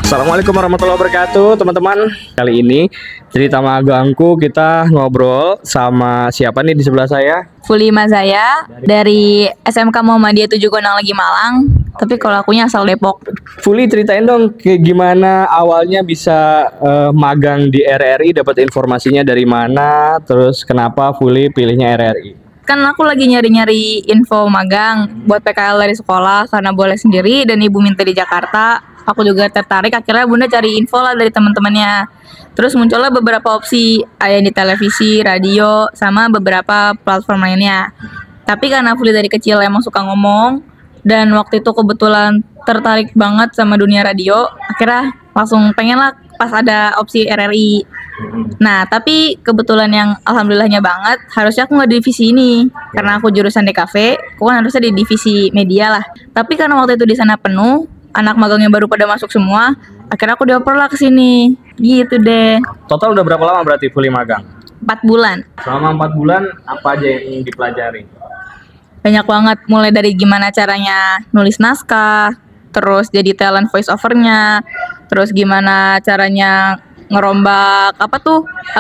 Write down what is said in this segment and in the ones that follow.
Assalamualaikum warahmatullahi wabarakatuh, teman-teman. Kali ini cerita magangku kita ngobrol sama siapa nih di sebelah saya? Fuli Mazaya dari SMK Muhammadiyah 7 Gonang Legi Malang. Tapi kalau akunya asal Depok. Fuli, ceritain dong gimana awalnya bisa magang di RRI, dapat informasinya dari mana, terus kenapa Fuli pilihnya RRI? Kan aku lagi nyari-nyari info magang buat PKL dari sekolah karena boleh sendiri dan ibu minta di Jakarta. Aku juga tertarik, akhirnya bunda cari info lah dari teman-temannya. Terus muncullah beberapa opsi, ada di televisi, radio, sama beberapa platform lainnya. Tapi karena Fuli dari kecil emang suka ngomong, dan waktu itu kebetulan tertarik banget sama dunia radio, akhirnya langsung pengen lah pas ada opsi RRI. Nah, tapi kebetulan yang alhamdulillahnya banget, harusnya aku nggak di divisi ini. Karena aku jurusan DKV, aku kan harusnya di divisi media lah. Tapi karena waktu itu di sana penuh, anak magangnya baru pada masuk semua, akhirnya aku dioper lah ke sini. Gitu deh. Total udah berapa lama berarti Fuli magang? 4 bulan. Selama 4 bulan apa aja yang dipelajari? Banyak banget, mulai dari gimana caranya nulis naskah, terus jadi talent voice over-nya, terus gimana caranya ngerombak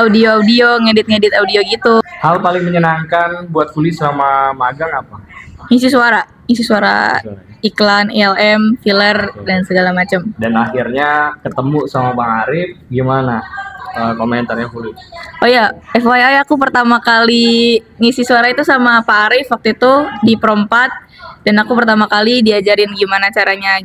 audio-audio, ngedit-ngedit audio gitu. Hal paling menyenangkan buat Fuli selama magang apa? Isi suara iklan, ILM, filler, dan segala macam. Dan akhirnya ketemu sama Bang Arif, gimana komentarnya Fuli? Oh ya, FYI aku pertama kali ngisi suara itu sama Pak Arif waktu itu di Prom 4, dan aku pertama kali diajarin gimana caranya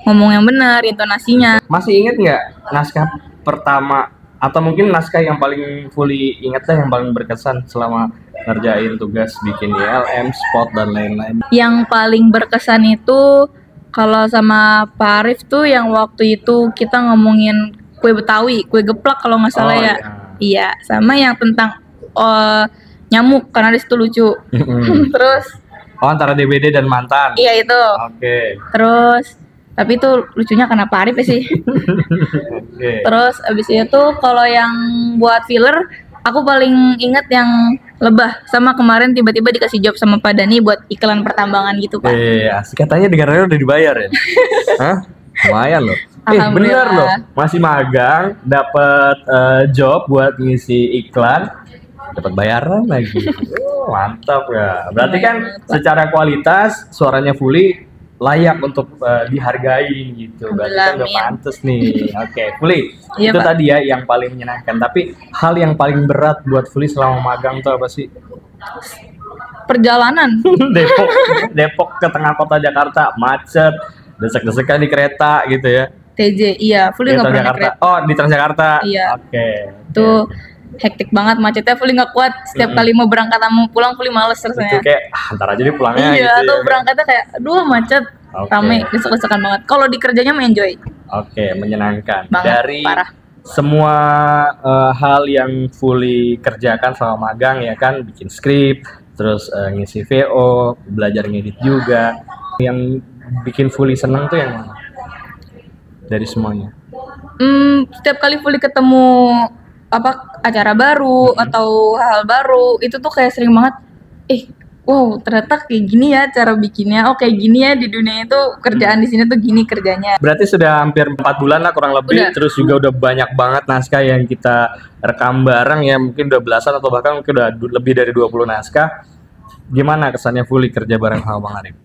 ngomong yang benar, intonasinya. Masih inget nggak naskah pertama atau mungkin naskah yang paling Fuli inget yang paling berkesan selama ngerjain tugas bikin ILM, spot dan lain-lain? Yang paling berkesan itu kalau sama Pak Arif tuh yang waktu itu kita ngomongin kue Betawi, kue geplak kalau nggak salah ya. Iya, sama yang tentang nyamuk karena di situ lucu. Terus antara DBD dan mantan. Iya itu. Oke. Terus tapi itu lucunya karena Pak Arif sih. Terus abis itu kalau yang buat filler, aku paling inget yang lebah, sama kemarin tiba-tiba dikasih job sama Pak Dani buat iklan pertambangan gitu Pak. Asik, katanya dengarnya udah dibayar ya? Hah? Lumayan loh. Bener loh, masih magang, dapat job buat ngisi iklan, dapat bayaran lagi. Mantap ya. Berarti kan secara kualitas suaranya Fuli layak untuk dihargai gitu. Berarti kan udah pantes nih. Oke, Fuli. Iya, itu Pak. Tadi ya yang paling menyenangkan. Tapi hal yang paling berat buat Fuli selama magang tuh apa sih? Perjalanan. Depok ke tengah kota Jakarta, macet, desek-desekan di kereta gitu ya. TJ, iya. Fuli nggak pernah kereta. Oh, di Transjakarta. Iya. Oke. Tuh hektik banget macetnya, Fuli nggak kuat. Setiap kali mau berangkat sama pulang, Fuli males rasanya. Itu kayak antar aja deh pulangnya. Iya, gitu atau berangkatnya kayak aduh macet, rame, desek-desekan banget. Kalau di kerjanya enjoy. Oke, menyenangkan. Banget, dari parah. Semua hal yang Fuli kerjakan selama magang ya kan, bikin skrip, terus ngisi VO, belajar ngedit juga. Yang bikin Fuli seneng tuh yang mana? Dari semuanya? Setiap kali Fuli ketemu acara baru atau hal baru, itu tuh kayak sering banget wow, ternyata kayak gini ya cara bikinnya. Oh, kayak gini ya di dunia itu kerjaan di sini tuh gini kerjanya. Berarti sudah hampir 4 bulan lah kurang lebih. Terus juga udah banyak banget naskah yang kita rekam bareng ya, mungkin udah belasan atau bahkan mungkin udah lebih dari 20 naskah. Gimana kesannya Fuli kerja bareng sama Bang Arif?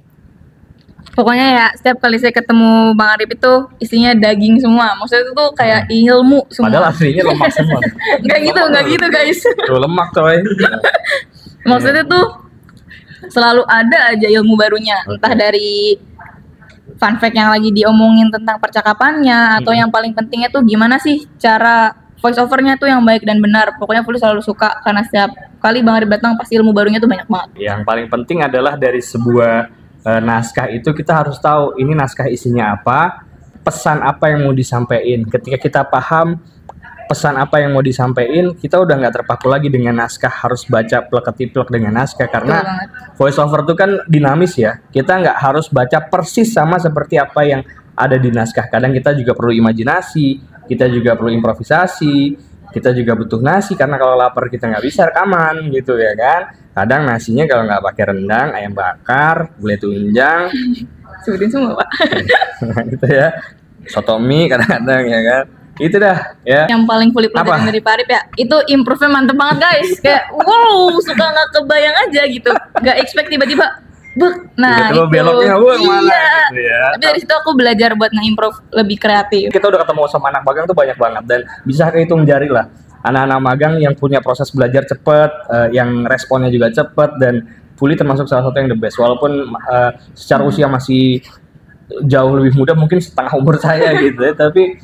Pokoknya ya setiap kali saya ketemu Bang Arif itu isinya daging semua. Maksudnya itu tuh kayak ilmu semua. Padahal aslinya lemak semua. Nggak gitu guys. Tuh lemak coy. Maksudnya tuh selalu ada aja ilmu barunya. Entah dari fun fact yang lagi diomongin tentang percakapannya, atau yang paling pentingnya tuh gimana sih cara voice overnya tuh yang baik dan benar. Pokoknya Fuli selalu suka karena setiap kali Bang Arif datang pasti ilmu barunya tuh banyak banget. Yang paling penting adalah dari sebuah naskah itu kita harus tahu ini naskah isinya apa, pesan apa yang mau disampaikan. Ketika kita paham pesan apa yang mau disampaikan, kita udah nggak terpaku lagi dengan naskah harus baca plek-ketiplek dengan naskah, karena voice over itu kan dinamis ya. Kita nggak harus baca persis sama seperti apa yang ada di naskah. Kadang kita juga perlu imajinasi, kita juga perlu improvisasi, kita juga butuh nasi karena kalau lapar kita nggak bisa rekaman gitu ya kan. Kadang nasinya kalau nggak pakai rendang, ayam bakar, gulai tunjang, sebutin semua Pak. Gitu ya. soto mie kadang-kadang ya kan. Itu dah ya. Yang paling Fuli pelajarin dari Pak Arif ya, itu improve-nya mantep banget guys. Kayak wow, suka nggak kebayang aja gitu. Nggak expect tiba-tiba bek. Nah, tiba-tiba itu beloknya mana gitu ya. Tapi dari situ aku belajar buat nge-improve lebih kreatif. Kita udah ketemu sama anak magang tuh banyak banget dan bisa kehitung jari lah. Anak-anak magang yang punya proses belajar cepet, yang responnya juga cepet, dan Fuli termasuk salah satu yang the best. Walaupun secara usia masih jauh lebih muda, mungkin setengah umur saya gitu ya, tapi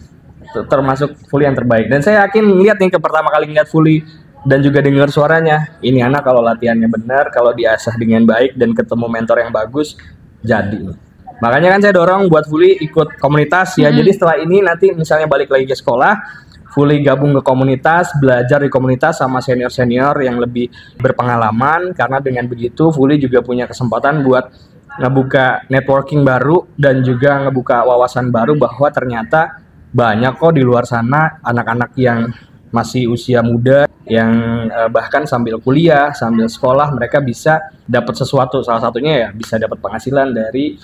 termasuk Fuli yang terbaik. Dan saya yakin lihat nih pertama kali ngeliat Fuli dan juga dengar suaranya, ini anak kalau latihannya benar, kalau diasah dengan baik dan ketemu mentor yang bagus, jadi. Makanya kan saya dorong buat Fuli ikut komunitas ya. Jadi setelah ini nanti misalnya balik lagi ke sekolah, Fuli gabung ke komunitas, belajar di komunitas sama senior-senior yang lebih berpengalaman, karena dengan begitu Fuli juga punya kesempatan buat ngebuka networking baru dan juga ngebuka wawasan baru bahwa ternyata banyak kok di luar sana anak-anak yang masih usia muda yang bahkan sambil kuliah, sambil sekolah mereka bisa dapat sesuatu. Salah satunya ya bisa dapat penghasilan dari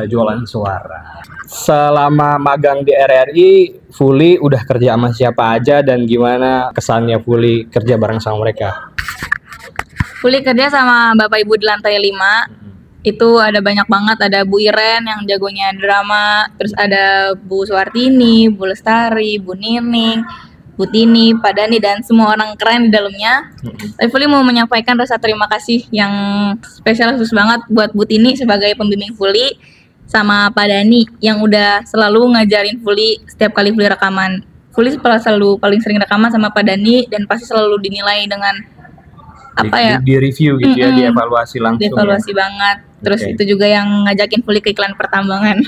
jualan suara. Selama magang di RRI, Fuli udah kerja sama siapa aja dan gimana kesannya Fuli kerja bareng sama mereka? Fuli kerja sama Bapak Ibu di lantai 5. Itu ada banyak banget, ada Bu Iren yang jagonya drama, terus ada Bu Suwartini, Bu Lestari, Bu Nining, Bu Tini, Pak Dani, dan semua orang keren di dalamnya. Tapi Fuli mau menyampaikan rasa terima kasih yang spesial khusus banget buat Bu Tini sebagai pembimbing Fuli, sama Pak Dani yang udah selalu ngajarin Fuli setiap kali Fuli rekaman. Fuli selalu paling sering rekaman sama Pak Dani dan pasti selalu dinilai dengan di review gitu ya, dievaluasi langsung. Dievaluasi banget. Terus itu juga yang ngajakin Fuli ke iklan pertambangan.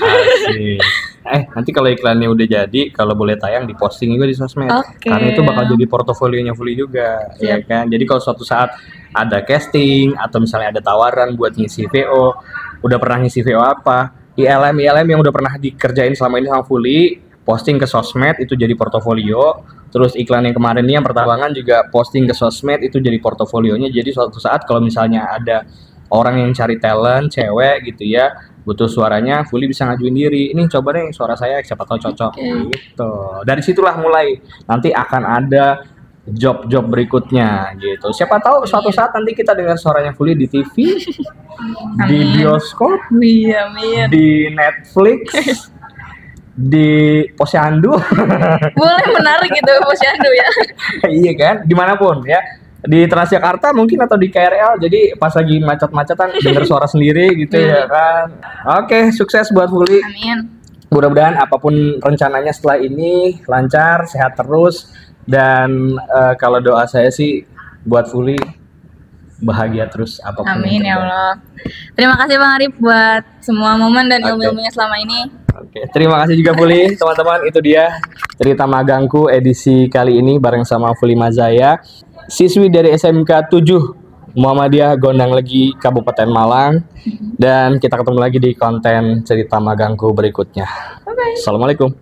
Nanti kalau iklannya udah jadi, kalau boleh tayang diposting juga di sosmed. Karena itu bakal jadi portofolionya Fuli juga, ya kan. Jadi kalau suatu saat ada casting atau misalnya ada tawaran buat ngisi VO, udah pernah ngisi VO apa, ILM yang udah pernah dikerjain selama ini sama Fuli, posting ke sosmed itu jadi portofolio. Terus iklan yang kemarin ini yang pertambangan juga posting ke sosmed itu jadi portofolionya. Jadi suatu saat kalau misalnya ada orang yang cari talent cewek gitu ya, butuh suaranya, Fuli bisa ngajuin diri, ini coba deh suara saya siapa tahu cocok gitu. Dari situlah mulai nanti akan ada job-job berikutnya gitu. Siapa tahu suatu saat nanti kita dengar suaranya Fuli di TV, di bioskop, di Netflix, di Posyandu. Boleh, menarik gitu Posyandu ya. Iya kan, dimanapun ya, di Transjakarta mungkin atau di KRL, jadi pas lagi macet-macetan denger suara sendiri gitu ya kan. Oke, sukses buat Fuli. Amin. Mudah-mudahan apapun rencananya setelah ini lancar, sehat terus, dan kalau doa saya sih buat Fuli bahagia terus apapun. Amin ya Allah. Terima kasih Bang Arif buat semua momen dan ilmu-ilmunya selama ini. Oke, terima kasih juga Fuli. Teman-teman, itu dia cerita magangku edisi kali ini bareng sama Fuli Mazaya, siswi dari SMK 7 Muhammadiyah Gondang Legi, Kabupaten Malang. Dan kita ketemu lagi di konten cerita magangku berikutnya. Assalamualaikum.